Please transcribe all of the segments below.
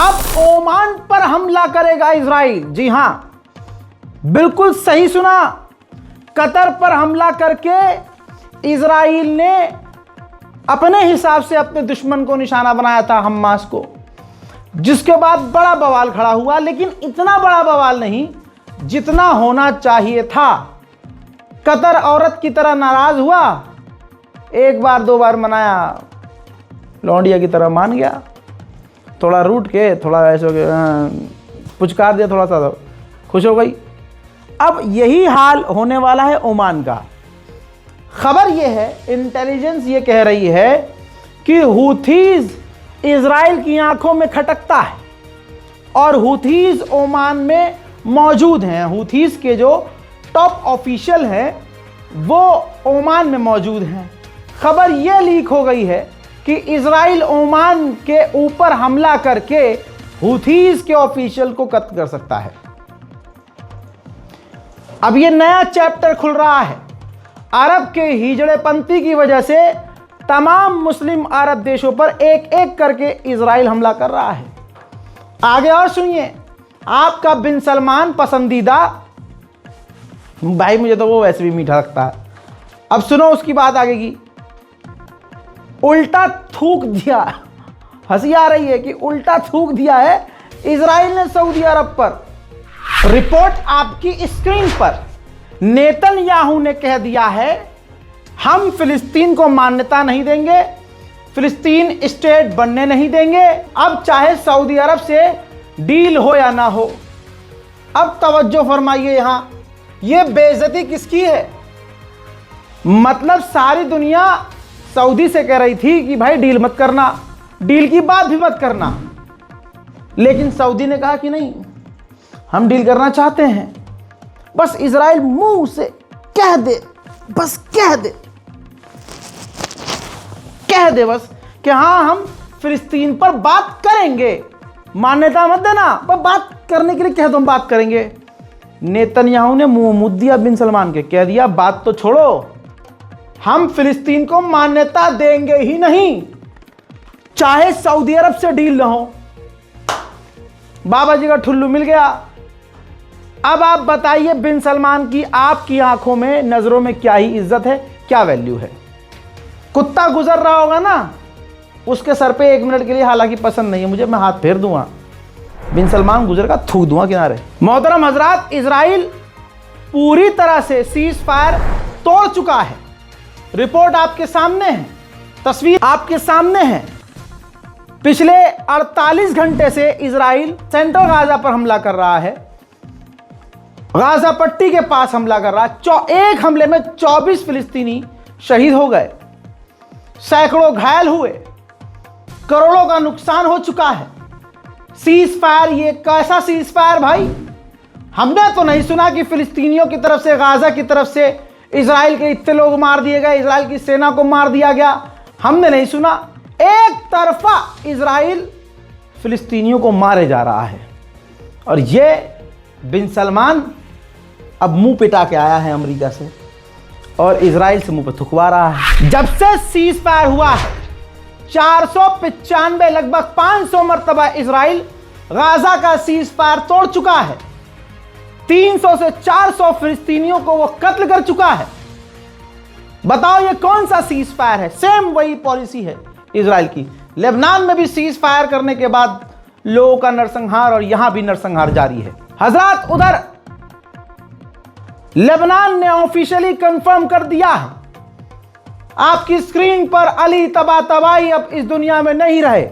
अब ओमान पर हमला करेगा इजराइल। जी हां, बिल्कुल सही सुना, कतर पर हमला करके इजराइल ने अपने हिसाब से अपने दुश्मन को निशाना बनाया था, हमास को, जिसके बाद बड़ा बवाल खड़ा हुआ। लेकिन इतना बड़ा बवाल नहीं जितना होना चाहिए था। कतर औरत की तरह नाराज हुआ, एक बार दो बार मनाया, लौंडिया की तरह मान गया, थोड़ा रूठ के, थोड़ा ऐसे हो गया, पुचकार दिया, थोड़ा सा खुश हो गई। अब यही हाल होने वाला है ओमान का। खबर यह है, इंटेलिजेंस ये कह रही है कि हूथीज इजराइल की आंखों में खटकता है और हूथीज ओमान में मौजूद हैं। हूथीज के जो टॉप ऑफिशियल हैं वो ओमान में मौजूद हैं। खबर यह लीक हो गई है कि इजराइल ओमान के ऊपर हमला करके हूथीज के ऑफिशियल को कत्ल कर सकता है। अब यह नया चैप्टर खुल रहा है। अरब के हिजड़ेपंथी की वजह से तमाम मुस्लिम अरब देशों पर एक एक करके इजराइल हमला कर रहा है। आगे और सुनिए, आपका बिन सलमान पसंदीदा भाई, मुझे तो वो वैसे भी मीठा लगता है। अब सुनो उसकी बात आगे की। उल्टा थूक दिया, हंसी आ रही है कि उल्टा थूक दिया है इजराइल ने सऊदी अरब पर। रिपोर्ट आपकी स्क्रीन पर। नेतन्याहू ने कह दिया है हम फिलिस्तीन को मान्यता नहीं देंगे, फिलिस्तीन स्टेट बनने नहीं देंगे, अब चाहे सऊदी अरब से डील हो या ना हो। अब तवज्जो फरमाइए, यहां यह बेइज्जती किसकी है? मतलब सारी दुनिया सऊदी से कह रही थी कि भाई डील मत करना, डील की बात भी मत करना, लेकिन सऊदी ने कहा कि नहीं, हम डील करना चाहते हैं। बस इजराइल मुंह से कह दे, बस कह दे बस कि हाँ हम फिलिस्तीन पर बात करेंगे, मान्यता मत देना, पर बात करने के लिए कह दो, हम बात करेंगे। नेतन्याहू ने मुंह मुद्द दिया बिन सलमान के, कह दिया बात तो छोड़ो, हम फिलिस्तीन को मान्यता देंगे ही नहीं, चाहे सऊदी अरब से डील ना हो। बाबा जी का ठुल्लू मिल गया। अब आप बताइए बिन सलमान की आपकी आंखों में, नजरों में क्या ही इज्जत है, क्या वैल्यू है? कुत्ता गुजर रहा होगा ना, उसके सर पे एक मिनट के लिए, हालांकि पसंद नहीं है मुझे, मैं हाथ फेर दूंगा, बिन सलमान गुजर का थूक दूंगा किनारे। मोहतरम हजरात, इजराइल पूरी तरह से सीज फायर तोड़ चुका है। रिपोर्ट आपके सामने है, तस्वीर आपके सामने है। पिछले 48 घंटे से इजराइल सेंट्रल गाजा पर हमला कर रहा है, गाजा पट्टी के पास हमला कर रहा है। एक हमले में 24 फिलिस्तीनी शहीद हो गए, सैकड़ों घायल हुए, करोड़ों का नुकसान हो चुका है। सीज फायर, ये कैसा सीज फायर भाई? हमने तो नहीं सुना कि फिलिस्तीनियों की तरफ से, गाजा की तरफ से इजराइल के इतने लोग मार दिए गए, इजराइल की सेना को मार दिया गया, हमने नहीं सुना। एक तरफा इजराइल फिलिस्तीनियों को मारे जा रहा है और ये बिन सलमान अब मुंह पिटा के आया है अमेरिका से और इजराइल से मुंह पर थुकवा रहा है। जब से सीज फायर हुआ है 495, लगभग 500 मरतबा इजराइल गाजा का सीज फायर तोड़ चुका है। 300 से 400 फिलिस्तीनियों को वो कत्ल कर चुका है। बताओ ये कौन सा सीज फायर है? सेम वही पॉलिसी है इजराइल की। लेबनान में भी सीज फायर करने के बाद लोगों का नरसंहार, और यहां भी नरसंहार जारी है। हजरात, उधर लेबनान ने ऑफिशियली कंफर्म कर दिया है, आपकी स्क्रीन पर अली तबातबाई अब इस दुनिया में नहीं रहे।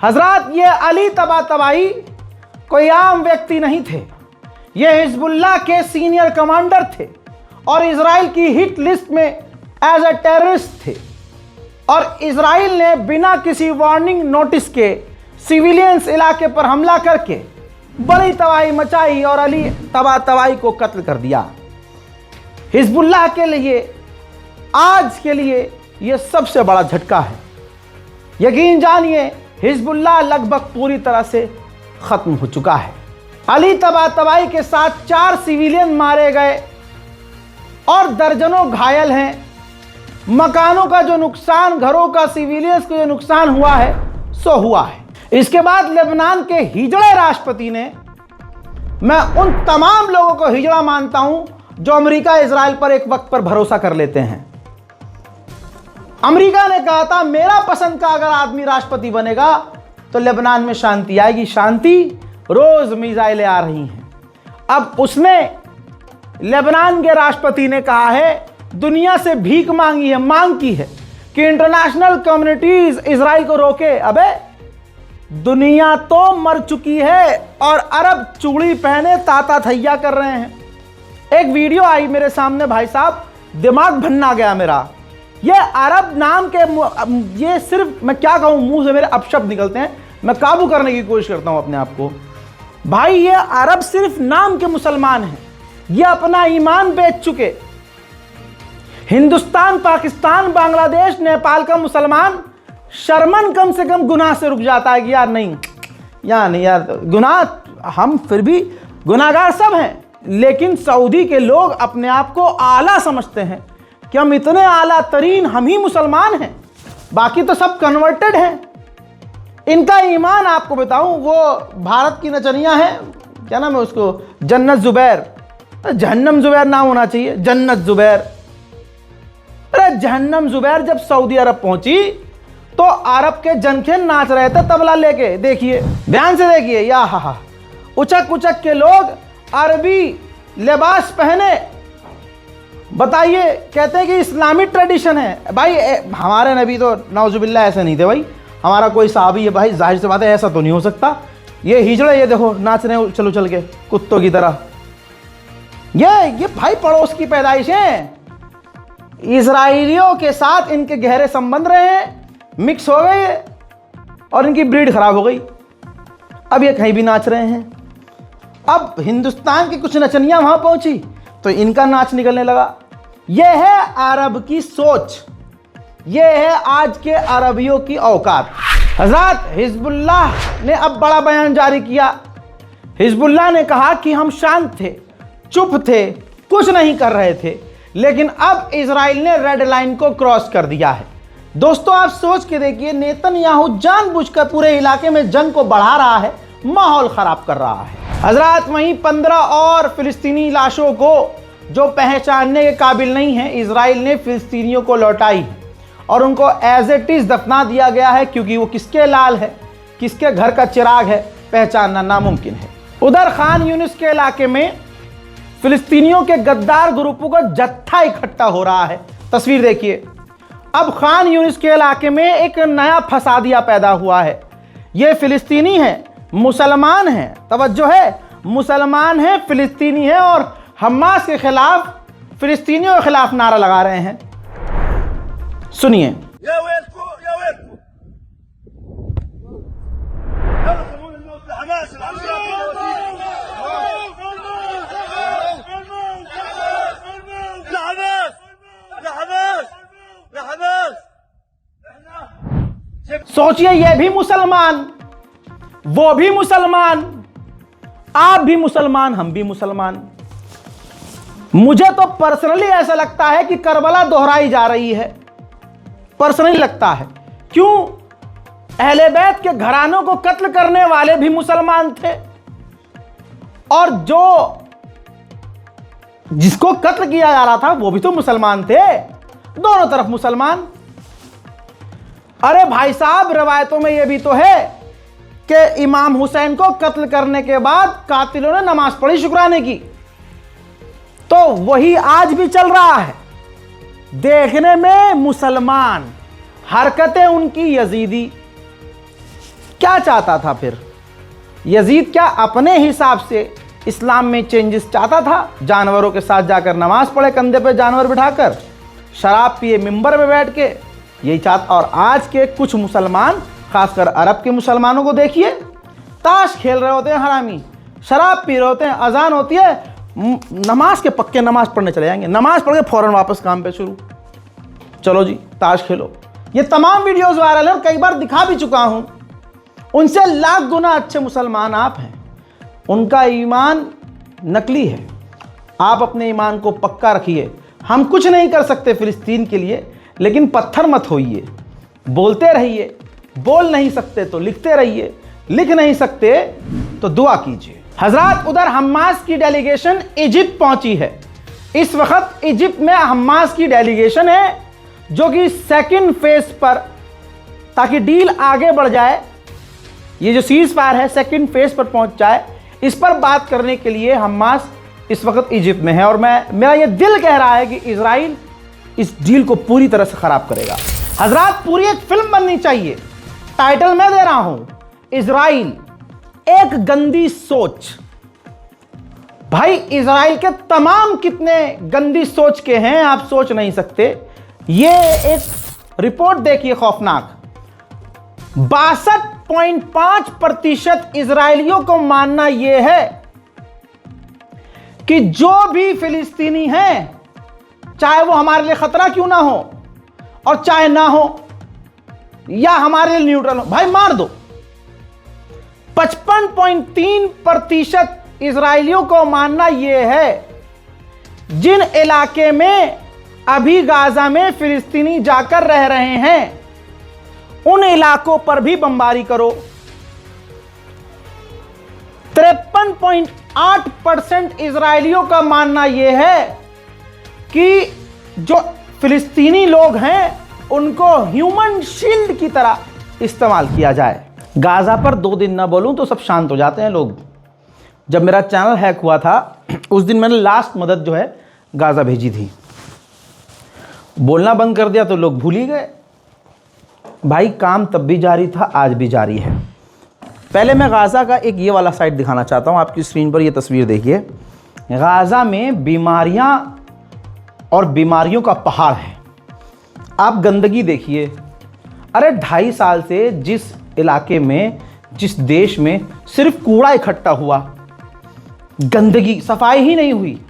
हजरात, ये अली तबातबाई कोई आम व्यक्ति नहीं थे, ये हिजबुल्लाह के सीनियर कमांडर थे और इजराइल की हिट लिस्ट में एज ए टेररिस्ट थे। और इजराइल ने बिना किसी वार्निंग नोटिस के सिविलियंस इलाके पर हमला करके बड़ी तबाही मचाई और अली तबातबाई को कत्ल कर दिया। हिजबुल्लाह के लिए आज के लिए यह सबसे बड़ा झटका है। यकीन जानिए, हिजबुल्लाह लगभग पूरी तरह से खत्म हो चुका है। अली तबातबाई के साथ 4 सिविलियन मारे गए और दर्जनों घायल हैं। मकानों का जो नुकसान, घरों का, सिविलियंस को जो नुकसान हुआ है सो हुआ है। इसके बाद लेबनान के हिजड़े राष्ट्रपति ने, मैं उन तमाम लोगों को हिजड़ा मानता हूं जो अमेरिका इजराइल पर एक वक्त पर भरोसा कर लेते हैं। अमेरिका ने कहा था मेरा पसंद का अगर आदमी राष्ट्रपति बनेगा तो लेबनान में शांति आएगी। शांति, रोज मिसाइलें आ रही हैं। अब उसने, लेबनान के राष्ट्रपति ने कहा है, दुनिया से भीख मांगी है, मांग की है कि इंटरनेशनल कम्युनिटीज इजराइल को रोके। अबे दुनिया तो मर चुकी है और अरब चूड़ी पहने ताता थैया कर रहे हैं। एक वीडियो आई मेरे सामने भाई साहब, दिमाग भन्ना गया मेरा। ये अरब नाम के, ये सिर्फ मैं क्या कहूं, मुंह से मेरे अपशब्द निकलते हैं, मैं काबू करने की कोशिश करता हूं अपने आप को। भाई ये अरब सिर्फ नाम के मुसलमान हैं, ये अपना ईमान बेच चुके। हिंदुस्तान, पाकिस्तान, बांग्लादेश, नेपाल का मुसलमान शर्मन कम से कम गुनाह से रुक जाता है कि यार नहीं, यार गुनाह, हम फिर भी गुनाहगार सब हैं, लेकिन सऊदी के लोग अपने आप को आला समझते हैं कि हम इतने आला तरीन, हम ही मुसलमान हैं, बाकी तो सब कन्वर्टेड हैं। इनका ईमान आपको बताऊं, वो भारत की नचनिया है, क्या नाम है उसको, जन्नत जुबैर, जहन्नम जुबैर नाम होना चाहिए, जन्नत जुबैर। अरे जहन्नम जुबैर जब सऊदी अरब पहुंची तो अरब के जनखे नाच रहे थे तबला लेके। देखिए, ध्यान से देखिए, या हा, उचक उचक के लोग अरबी लिबास पहने। बताइए, कहते हैं कि इस्लामी ट्रेडिशन है। भाई हमारे नबी तो नौजुबिल्ला ऐसे नहीं थे भाई, हमारा कोई साहबी है भाई, जाहिर सी बात है ऐसा तो नहीं हो सकता। ये हिजड़े, ये देखो नाच रहे हैं चलो चल के कुत्तों की तरह। ये भाई पड़ोस की पैदाइश है। इजराइलियों के साथ इनके गहरे संबंध रहे हैं, मिक्स हो गए और इनकी ब्रीड खराब हो गई। अब ये कहीं भी नाच रहे हैं। अब हिंदुस्तान की कुछ नचनियां वहां पहुंची तो इनका नाच निकलने लगा। यह है अरब की सोच, यह है आज के अरबियों की औकात। हज़रत हिजबुल्लाह ने अब बड़ा बयान जारी किया। हिजबुल्लाह ने कहा कि हम शांत थे, चुप थे, कुछ नहीं कर रहे थे, लेकिन अब इजराइल ने रेड लाइन को क्रॉस कर दिया है। दोस्तों आप सोच के देखिए, नेतन्याहू जानबूझकर पूरे इलाके में जंग को बढ़ा रहा है, माहौल खराब कर रहा है। हजरात वहीं 15 और फिलिस्तीनी लाशों को जो पहचानने के काबिल नहीं है, इजराइल ने फिलिस्तीनियों को लौटाई है और उनको एज इट इज दफना दिया गया है, क्योंकि वो किसके लाल है, किसके घर का चिराग है, पहचानना नामुमकिन है। उधर खान यूनिस के इलाके में फिलिस्तीनियों के गद्दार ग्रुपों का जत्था इकट्ठा हो रहा है। तस्वीर देखिए। अब खान यूनिस के इलाके में एक नया फसादिया पैदा हुआ है। ये फिलिस्तीनी है, मुसलमान हैं, तवज्जो है, मुसलमान हैं, फिलिस्तीनी हैं और हमास के खिलाफ, फिलिस्तीनियों के खिलाफ नारा लगा रहे हैं। सुनिए। सोचिए, ये भी मुसलमान, वो भी मुसलमान, आप भी मुसलमान, हम भी मुसलमान। मुझे तो पर्सनली ऐसा लगता है कि करबला दोहराई जा रही है, पर्सनली लगता है। क्यों? अहले बैत के घरानों को कत्ल करने वाले भी मुसलमान थे और जिसको कत्ल किया जा रहा था वो भी तो मुसलमान थे, दोनों तरफ मुसलमान। अरे भाई साहब, रवायतों में यह भी तो है कि इमाम हुसैन को कत्ल करने के बाद कातिलों ने नमाज पढ़ी शुक्राने की, तो वही आज भी चल रहा है। देखने में मुसलमान, हरकतें उनकी यजीदी। क्या चाहता था फिर यजीद? क्या अपने हिसाब से इस्लाम में चेंजेस चाहता था? जानवरों के साथ जाकर नमाज पढ़े, कंधे पे जानवर बिठाकर, शराब पिए मिंबर में बैठ के, यही चाहता। और आज के कुछ मुसलमान, खासकर अरब के मुसलमानों को देखिए, ताश खेल रहे होते हैं हरामी, शराब पी रहे होते हैं, अजान होती है, नमाज के पक्के नमाज पढ़ने चले जाएंगे, नमाज पढ़ के फौरन वापस काम पे शुरू, चलो जी ताश खेलो। ये तमाम वीडियोस वायरल है, कई बार दिखा भी चुका हूं। उनसे लाख गुना अच्छे मुसलमान आप हैं। उनका ईमान नकली है, आप अपने ईमान को पक्का रखिए। हम कुछ नहीं कर सकते फिलिस्तीन के लिए, लेकिन पत्थर मत होइए, बोलते रहिए, बोल नहीं सकते तो लिखते रहिए। लिख नहीं सकते तो दुआ कीजिए। हजरात, उधर हमास की डेलीगेशन इजिप्ट पहुंची है। इस वक्त इजिप्ट में हमास की डेलीगेशन है जो कि सेकंड फेज पर, ताकि डील आगे बढ़ जाए, ये जो सीज फायर है सेकंड फेज पर पहुंच जाए, इस पर बात करने के लिए हमास इस वक्त इजिप्ट में है। और मेरा ये दिल कह रहा है कि इजराइल इस डील को पूरी तरह से खराब करेगा। हजरात, पूरी एक फिल्म बननी चाहिए। टाइटल मैं दे रहा हूं, इजराइल एक गंदी सोच। भाई, इजराइल के तमाम कितने गंदी सोच के हैं आप सोच नहीं सकते। ये एक रिपोर्ट देखिए खौफनाक। 62.5% इजरायलियों को मानना यह है कि जो भी फिलिस्तीनी हैं, चाहे वो हमारे लिए खतरा क्यों ना हो और चाहे ना हो या हमारे लिए न्यूट्रल हो, भाई मार दो। 55.3% इजरायलियों को मानना यह है जिन इलाके में अभी गाजा में फिलिस्तीनी जाकर रह रहे हैं उन इलाकों पर भी बमबारी करो। 53.8% इजरायलियों का मानना यह है कि जो फिलिस्तीनी लोग हैं उनको ह्यूमन शील्ड की तरह इस्तेमाल किया जाए। गाजा पर 2 दिन ना बोलूं तो सब शांत हो जाते हैं लोग। जब मेरा चैनल हैक हुआ था उस दिन मैंने लास्ट मदद जो है गाजा भेजी थी। बोलना बंद कर दिया तो लोग भूल ही गए। भाई, काम तब भी जारी था, आज भी जारी है। पहले मैं गाजा का एक ये वाला साइड दिखाना चाहता हूँ। आपकी स्क्रीन पर ये तस्वीर देखिए। गाजा में बीमारियां और बीमारियों का पहाड़ है। आप गंदगी देखिए। अरे 2.5 साल से जिस इलाके में, जिस देश में सिर्फ कूड़ा इकट्ठा हुआ, गंदगी, सफाई ही नहीं हुई,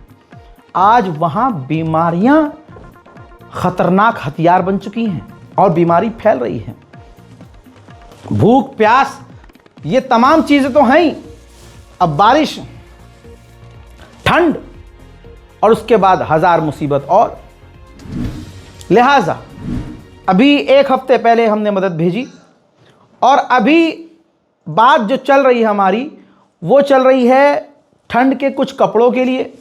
आज वहां बीमारियां खतरनाक हथियार बन चुकी हैं और बीमारी फैल रही है। भूख, प्यास, ये तमाम चीजें तो हैं ही। अब बारिश, ठंड और उसके बाद 1000 मुसीबत। और लिहाजा अभी 1 हफ्ते पहले हमने मदद भेजी और अभी बात जो चल रही है हमारी, वो चल रही है ठंड के कुछ कपड़ों के लिए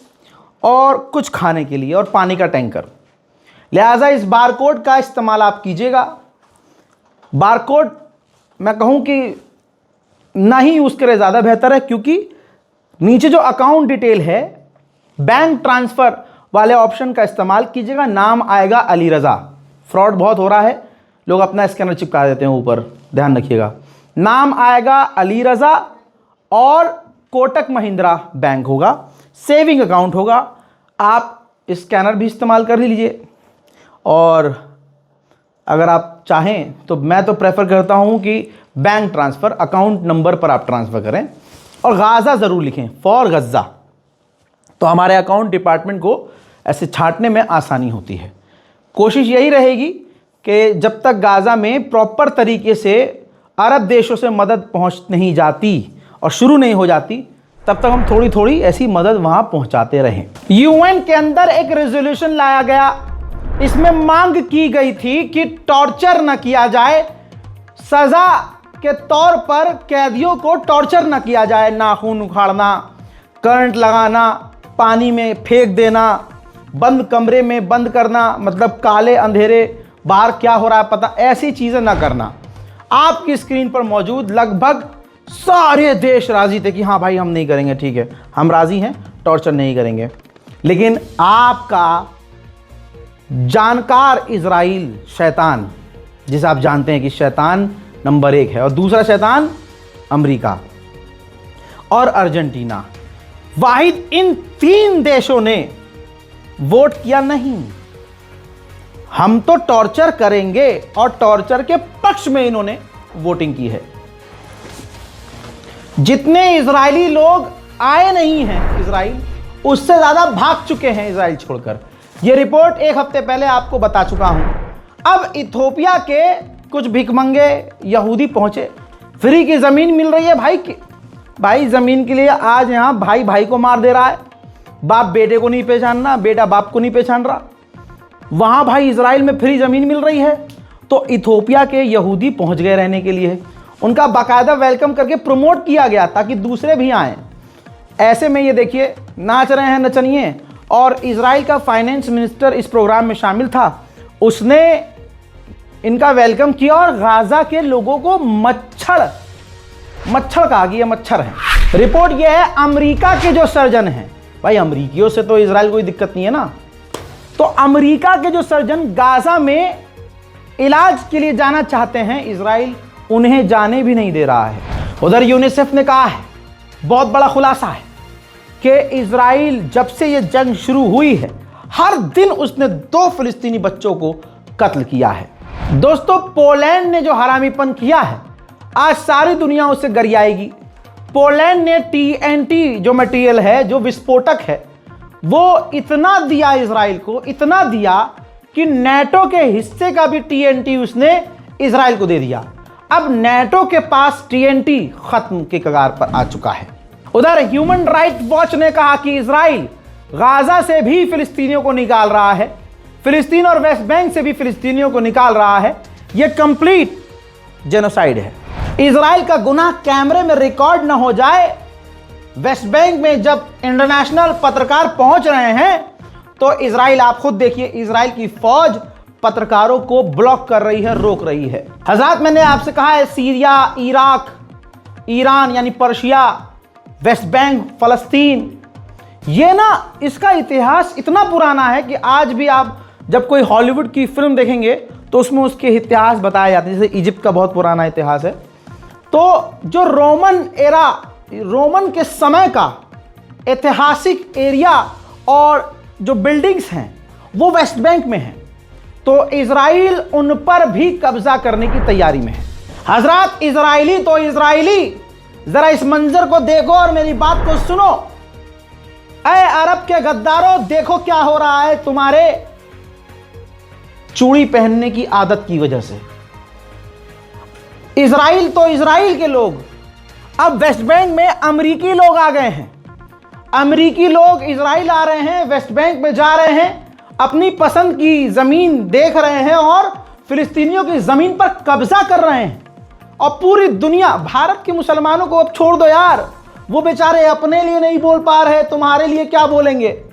और कुछ खाने के लिए और पानी का टैंकर। लिहाजा इस बारकोड का इस्तेमाल आप कीजिएगा। बारकोड मैं कहूं कि ना ही यूज़ करें ज़्यादा बेहतर है, क्योंकि नीचे जो अकाउंट डिटेल है, बैंक ट्रांसफ़र वाले ऑप्शन का इस्तेमाल कीजिएगा। नाम आएगा अली रज़ा। फ्रॉड बहुत हो रहा है, लोग अपना स्कैनर चिपका देते हैं ऊपर, ध्यान रखिएगा। नाम आएगा अली रज़ा और कोटक महिंद्रा बैंक होगा, सेविंग अकाउंट होगा। आप स्कैनर भी इस्तेमाल कर लीजिए और अगर आप चाहें तो मैं तो प्रेफर करता हूं कि बैंक ट्रांसफ़र अकाउंट नंबर पर आप ट्रांसफ़र करें और गाज़ा ज़रूर लिखें, फॉर गज़ा। तो हमारे अकाउंट डिपार्टमेंट को ऐसे छांटने में आसानी होती है। कोशिश यही रहेगी कि जब तक गाज़ा में प्रॉपर तरीके से अरब देशों से मदद पहुंच नहीं जाती और शुरू नहीं हो जाती, तब तक हम थोड़ी थोड़ी ऐसी मदद वहां पहुंचाते रहें। यूएन के अंदर एक रेजोल्यूशन लाया गया, इसमें मांग की गई थी कि टॉर्चर न किया जाए, सजा के तौर पर कैदियों को टॉर्चर न किया जाए। नाखून उखाड़ना, करंट लगाना, पानी में फेंक देना, बंद कमरे में बंद करना, मतलब काले अंधेरे, बाहर क्या हो रहा है पता, ऐसी चीज़ें ना करना। आपकी स्क्रीन पर मौजूद लगभग सारे देश राजी थे कि हाँ भाई हम नहीं करेंगे, ठीक है हम राजी हैं, टॉर्चर नहीं करेंगे। लेकिन आपका जानकार इजराइल शैतान, जिसे आप जानते हैं कि शैतान नंबर 1 है, और दूसरा शैतान अमेरिका और अर्जेंटीना, वाहिद इन 3 देशों ने वोट किया नहीं, हम तो टॉर्चर करेंगे, और टॉर्चर के पक्ष में इन्होंने वोटिंग की है। जितने इजरायली लोग आए नहीं हैं इजराइल, उससे ज्यादा भाग चुके हैं इजराइल छोड़कर। यह रिपोर्ट 1 हफ्ते पहले आपको बता चुका हूं। अब इथोपिया के कुछ भिखमंगे यहूदी पहुंचे, फ्री की जमीन मिल रही है भाई जमीन के लिए आज यहां भाई भाई को मार दे रहा है, बाप बेटे को नहीं पहचानना, बेटा बाप को नहीं पहचान रहा। वहां भाई इजराइल में फ्री जमीन मिल रही है, तो इथोपिया के यहूदी पहुंच गए रहने के लिए। उनका बाकायदा वेलकम करके प्रमोट किया गया ताकि दूसरे भी आएँ। ऐसे में ये देखिए नाच रहे हैं नचनिए। और इजराइल का फाइनेंस मिनिस्टर इस प्रोग्राम में शामिल था, उसने इनका वेलकम किया और गाजा के लोगों को मच्छर कहा कि ये मच्छर है। रिपोर्ट ये है अमेरिका के जो सर्जन हैं, भाई अमेरिकियों से तो इजराइल कोई दिक्कत नहीं है ना, तो अमेरिका के जो सर्जन गाजा में इलाज के लिए जाना चाहते हैं, इजराइल उन्हें जाने भी नहीं दे रहा है। उधर यूनिसेफ ने कहा है, बहुत बड़ा खुलासा है कि इजराइल जब से ये जंग शुरू हुई है हर दिन उसने 2 फिलिस्तीनी बच्चों को कत्ल किया है। दोस्तों, पोलैंड ने जो हरामीपन किया है आज सारी दुनिया उससे गरियाएगी। पोलैंड ने TNT जो मटेरियल है, जो विस्फोटक है, वो इतना दिया इजराइल को, इतना दिया कि नेटो के हिस्से का भी TNT उसने इजराइल को दे दिया। अब नेटो के पास TNT खत्म के कगार पर आ चुका है। उधर ह्यूमन राइट वॉच ने कहा कि इजराइल गाजा से भी फिलिस्तीनियों को निकाल रहा है, फिलिस्तीन और वेस्ट बैंक से भी फिलिस्तीनियों को निकाल रहा है। यह कंप्लीट जेनोसाइड है। इजराइल का गुनाह कैमरे में रिकॉर्ड न हो जाए। वेस्ट बैंक में जब इंटरनेशनल पत्रकार पहुंच रहे हैं तो इजराइल, आप खुद देखिए, इजराइल की फौज पत्रकारों को ब्लॉक कर रही है, रोक रही है। हजरत, मैंने आपसे कहा है सीरिया, इराक, ईरान यानी पर्शिया, वेस्ट बैंक, फलस्तीन, ये ना इसका इतिहास इतना पुराना है कि आज भी आप जब कोई हॉलीवुड की फिल्म देखेंगे तो उसमें उसके इतिहास बताए जाते हैं। जैसे इजिप्ट का बहुत पुराना इतिहास है। तो जो रोमन के समय का ऐतिहासिक एरिया और जो बिल्डिंग्स हैं वो वेस्ट बैंक में हैं। तो इजराइल उन पर भी कब्जा करने की तैयारी में है। हजरत, इजराइली तो इजराइली, जरा इस मंजर को देखो और मेरी बात को सुनो। ऐ अरब के गद्दारों, देखो क्या हो रहा है तुम्हारे चूड़ी पहनने की आदत की वजह से। इजराइल तो इजराइल के लोग, अब वेस्ट बैंक में अमेरिकी लोग आ गए हैं। अमेरिकी लोग इजराइल आ रहे हैं, वेस्ट बैंक में जा रहे हैं, अपनी पसंद की जमीन देख रहे हैं और फिलिस्तीनियों की जमीन पर कब्जा कर रहे हैं। और पूरी दुनिया, भारत के मुसलमानों को अब छोड़ दो यार, वो बेचारे अपने लिए नहीं बोल पा रहे, तुम्हारे लिए क्या बोलेंगे।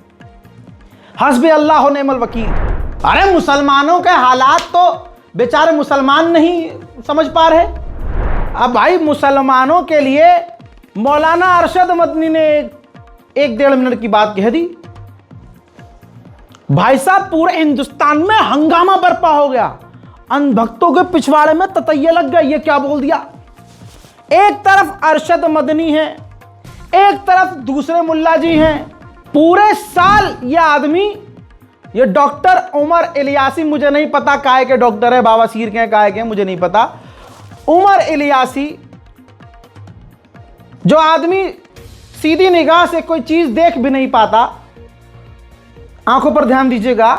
हस्बी अल्लाह व निअमल वकील। अरे मुसलमानों के हालात तो बेचारे मुसलमान नहीं समझ पा रहे। अब भाई मुसलमानों के लिए मौलाना अरशद मदनी ने 1-1.5 मिनट की बात कह दी। भाई साहब, पूरे हिंदुस्तान में हंगामा बरपा हो गया। अंधभक्तों के पिछवाड़े में ततैया लग गया। ये क्या बोल दिया। एक तरफ अरशद मदनी है, एक तरफ दूसरे मुल्ला जी हैं। पूरे साल ये आदमी, ये डॉक्टर उमर इलियासी, मुझे नहीं पता काहे के डॉक्टर है, बावासीर के काहे के, मुझे नहीं पता। उमर इलियासी, जो आदमी सीधी निगाह से कोई चीज देख भी नहीं पाता, आंखों पर ध्यान दीजिएगा,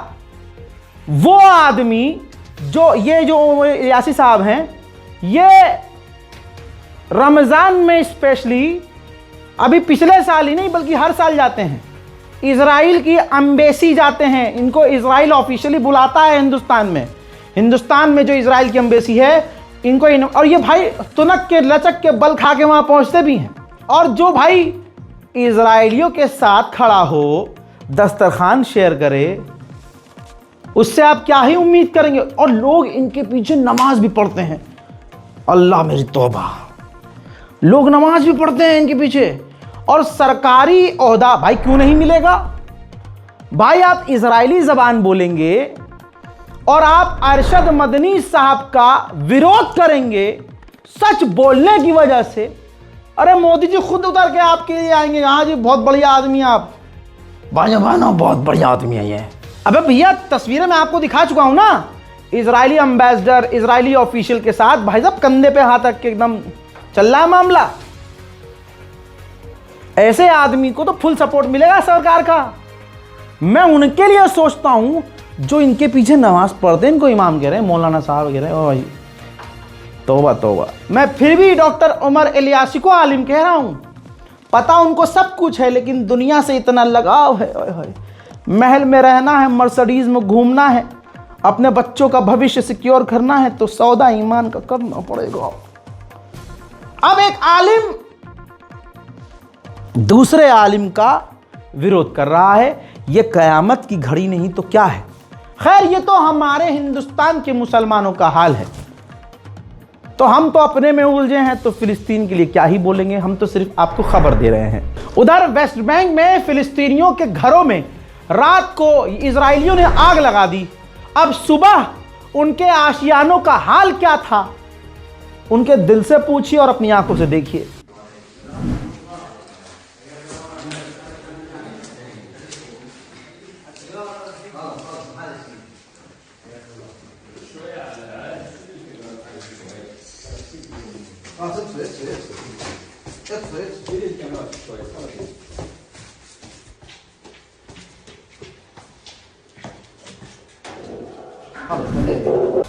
वो आदमी जो उमर इलियासी साहब हैं, ये रमजान में स्पेशली, अभी पिछले साल ही नहीं बल्कि हर साल जाते हैं, इजराइल की एम्बेसी जाते हैं। इनको इजराइल ऑफिशियली बुलाता है हिंदुस्तान में जो इजराइल की एम्बेसी है इनको और ये भाई तुनक के लचक के बल खा के वहां पहुंचते भी हैं। और जो भाई इजराइलियों के साथ खड़ा हो, दस्तरखान शेयर करे, उससे आप क्या ही उम्मीद करेंगे। और लोग इनके पीछे नमाज भी पढ़ते हैं। अल्लाह मेरी तौबा, लोग नमाज भी पढ़ते हैं इनके पीछे। और सरकारी ओहदा भाई क्यों नहीं मिलेगा। भाई आप इजरायली जबान बोलेंगे और आप अरशद मदनी साहब का विरोध करेंगे सच बोलने की वजह से। अरे मोदी जी खुद उतर के आपके लिए आएंगे, हाँ जी बहुत बढ़िया आदमी आप, भाजपाना बहुत बढ़िया आदमी है ये। अबे भैया, तस्वीरें मैं आपको दिखा चुका हूं ना, इजरायली एम्बेसडर, इजरायली ऑफिशियल के साथ भाई साहब कंधे पे हाथ रख के एकदम चल रहा है मामला। ऐसे आदमी को तो फुल सपोर्ट मिलेगा सरकार का। मैं उनके लिए सोचता हूं जो इनके पीछे नमाज पढ़ते हैं, इनको इमाम कह रहे हैं, मौलाना साहब कह रहे हैं। भाई तौबा तौबा। मैं फिर भी डॉक्टर उमर इलियासी को आलिम कह रहा हूं। पता उनको सब कुछ है लेकिन दुनिया से इतना लगाव है। महल में रहना है, मर्सिडीज में घूमना है, अपने बच्चों का भविष्य सिक्योर करना है, तो सौदा ईमान का करना पड़ेगा। अब एक आलिम दूसरे आलिम का विरोध कर रहा है। यह कयामत की घड़ी नहीं तो क्या है। खैर, ये तो हमारे हिंदुस्तान के मुसलमानों का हाल है, तो हम तो अपने में उलझे हैं, तो फिलिस्तीन के लिए क्या ही बोलेंगे। हम तो सिर्फ आपको खबर दे रहे हैं। उधर वेस्ट बैंक में फिलिस्तीनियों के घरों में रात को इजरायलियों ने आग लगा दी। अब सुबह उनके आशियानों का हाल क्या था, उनके दिल से पूछिए और अपनी आंखों से देखिए।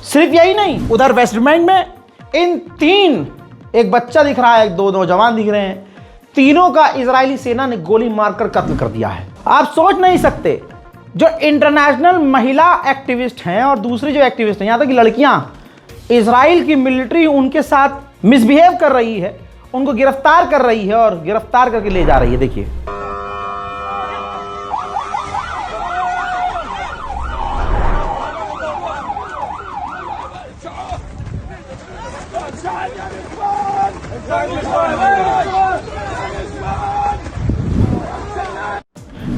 सिर्फ यही नहीं, उधर वेस्ट बैंक में इन तीन, एक बच्चा दिख रहा है, दो नौजवान दिख रहे हैं, तीनों का इजरायली सेना ने गोली मारकर कत्ल कर दिया है। आप सोच नहीं सकते, जो इंटरनेशनल महिला एक्टिविस्ट हैं और दूसरी जो एक्टिविस्ट हैं, यहां तक कि लड़कियां, इजराइल की मिलिट्री उनके साथ मिसबिहेव कर रही है, उनको गिरफ्तार कर रही है और गिरफ्तार करके ले जा रही है। देखिए,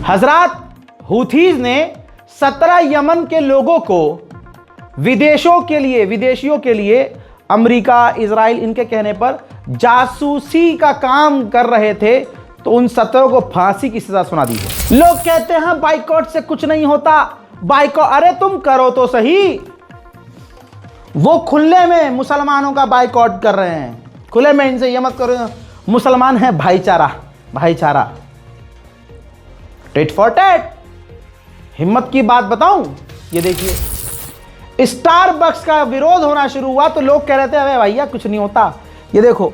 हजरात, हुथीज ने 17 यमन के लोगों को विदेशियों के लिए अमेरिका, इजराइल इनके कहने पर जासूसी का काम कर रहे थे, तो उन 17 को फांसी की सजा सुना दी है। लोग कहते हैं बाइकॉट से कुछ नहीं होता, बाइकॉट, अरे तुम करो तो सही। वो खुले में मुसलमानों का बाइकॉट कर रहे हैं, खुले में इनसे ये मत करो, मुसलमान है भाईचारा, टेट फॉर टेट। हिम्मत की बात बताऊं, ये देखिए, स्टारबक्स का विरोध होना शुरू हुआ तो लोग कह रहे थे अरे भैया कुछ नहीं होता। ये देखो,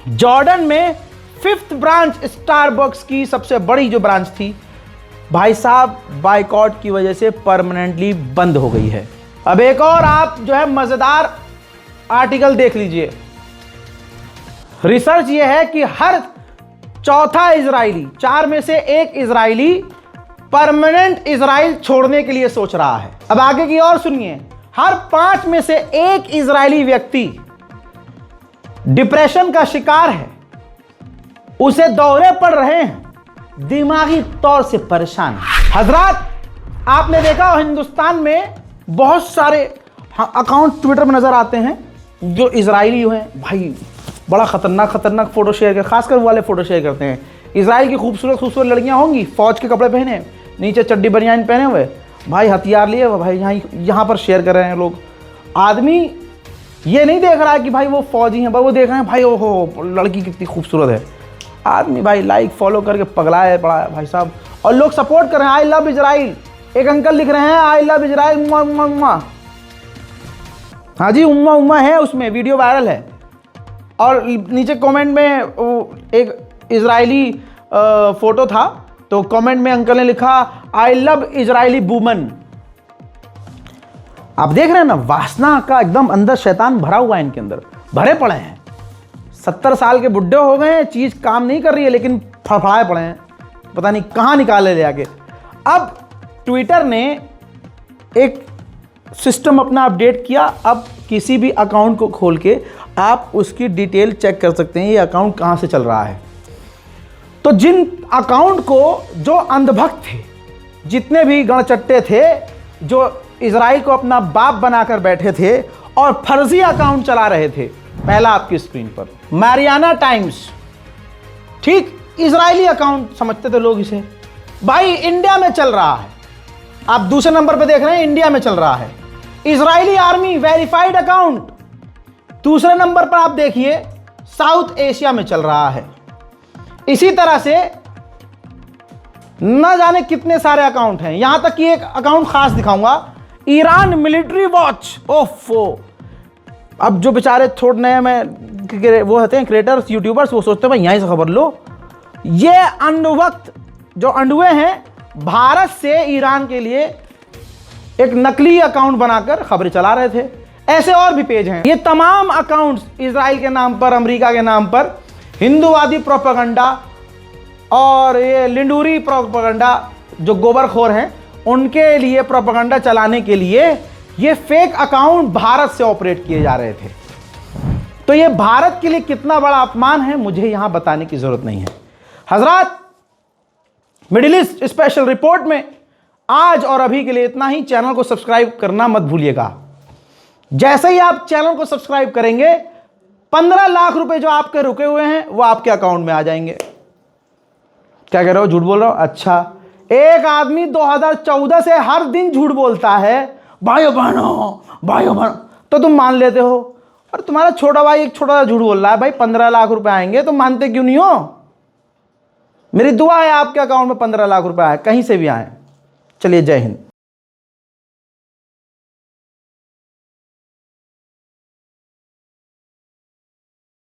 जॉर्डन में 5th ब्रांच स्टारबक्स की सबसे बड़ी जो ब्रांच थी, भाई साहब बाइकॉट की वजह से परमानेंटली बंद हो गई है। अब एक और आप जो है मजेदार आर्टिकल देख लीजिए। रिसर्च ये है कि हर चौथा इजरायली, 4 में से 1 इजरायली परमानेंट इजराइल छोड़ने के लिए सोच रहा है। अब आगे की और सुनिए, हर 5 में से 1 इजरायली व्यक्ति डिप्रेशन का शिकार है, उसे दौरे पड़ रहे हैं, दिमागी तौर से परेशान है। हजरात, आपने देखा हिंदुस्तान में बहुत सारे अकाउंट ट्विटर में नजर आते हैं जो इजरायली हैं, भाई बड़ा खतरनाक फोटो शेयर कर, खासकर वो वाले फोटो शेयर करते हैं। इजराइल की खूबसूरत लड़कियां होंगी, फौज के कपड़े पहने, नीचे चड्डी बनियान पहने हुए, भाई हथियार लिए भाई यहाँ पर शेयर कर रहे हैं लोग। आदमी ये नहीं देख रहा है कि भाई वो फौजी हैं, वो देख रहे हैं भाई ओहो लड़की कितनी खूबसूरत है। आदमी भाई लाइक फॉलो करके पगलाया पड़ा है भाई साहब, और लोग सपोर्ट कर रहे हैं, आई लव इजराइल। एक अंकल लिख रहे हैं आई लव इजराइल, उम्मा। हाँ जी, उम्मा है, उसमें वीडियो वायरल है। और नीचे कमेंट में एक इजरायली फोटो था, तो कमेंट में अंकल ने लिखा आई लव इजरायली वुमन। आप देख रहे हैं ना, वासना का एकदम अंदर शैतान भरा हुआ है, इनके अंदर भरे पड़े हैं। 70 साल के बुड्ढे हो गए हैं, चीज काम नहीं कर रही है, लेकिन फड़फड़ाए पड़े हैं, पता नहीं कहां निकाले ले आके। अब ट्विटर ने एक सिस्टम अपना अपडेट किया। अब किसी भी अकाउंट को खोल के आप उसकी डिटेल चेक कर सकते हैं, ये अकाउंट कहां से चल रहा है। तो जिन अकाउंट को जो अंधभक्त थे, जितने भी गणचट्टे थे, जो इजराइल को अपना बाप बनाकर बैठे थे और फर्जी अकाउंट चला रहे थे, पहला आपकी स्क्रीन पर मैरियाना टाइम्स, ठीक इजरायली अकाउंट समझते थे लोग इसे, भाई इंडिया में चल रहा है। आप दूसरे नंबर पे देख रहे हैं, इंडिया में चल रहा है इजरायली आर्मी वेरीफाइड अकाउंट। दूसरे नंबर पर आप देखिए साउथ एशिया में चल रहा है। इसी तरह से न जाने कितने सारे अकाउंट हैं, यहां तक कि एक अकाउंट खास दिखाऊंगा, ईरान मिलिट्री वॉच। ओफो, अब जो बेचारे थोड़े नए में वो होते हैं क्रिएटर्स, यूट्यूबर्स, वो सोचते हैं भाई यहीं से खबर लो। ये अंधभक्त जो अंडुए हैं, भारत से ईरान के लिए एक नकली अकाउंट बनाकर खबरें चला रहे थे। ऐसे और भी पेज हैं। ये तमाम अकाउंट्स इजराइल के नाम पर, अमेरिका के नाम पर, हिंदूवादी प्रोपेगेंडा और ये लिंडूरी प्रोपेगेंडा जो गोबरखोर हैं उनके लिए प्रोपेगेंडा चलाने के लिए ये फेक अकाउंट भारत से ऑपरेट किए जा रहे थे। तो ये भारत के लिए कितना बड़ा अपमान है मुझे यहां बताने की जरूरत नहीं है। हजरात, मिडिल ईस्ट स्पेशल रिपोर्ट में आज और अभी के लिए इतना ही। चैनल को सब्सक्राइब करना मत भूलिएगा। जैसे ही आप चैनल को सब्सक्राइब करेंगे 15 लाख रुपए जो आपके रुके हुए हैं वो आपके अकाउंट में आ जाएंगे। क्या कह रहे हो? झूठ बोल रहा हो? अच्छा, एक आदमी 2014 से हर दिन झूठ बोलता है, भाइयों बहनों, तो तुम मान लेते हो। और तुम्हारा छोटा भाई एक छोटा सा झूठ बोल रहा है, भाई 15 लाख रुपए आएंगे, तुम मानते क्यों नहीं हो? मेरी दुआ है आपके अकाउंट में 15 लाख रुपए आए, कहीं से भी आए। चलिए, जय हिंद।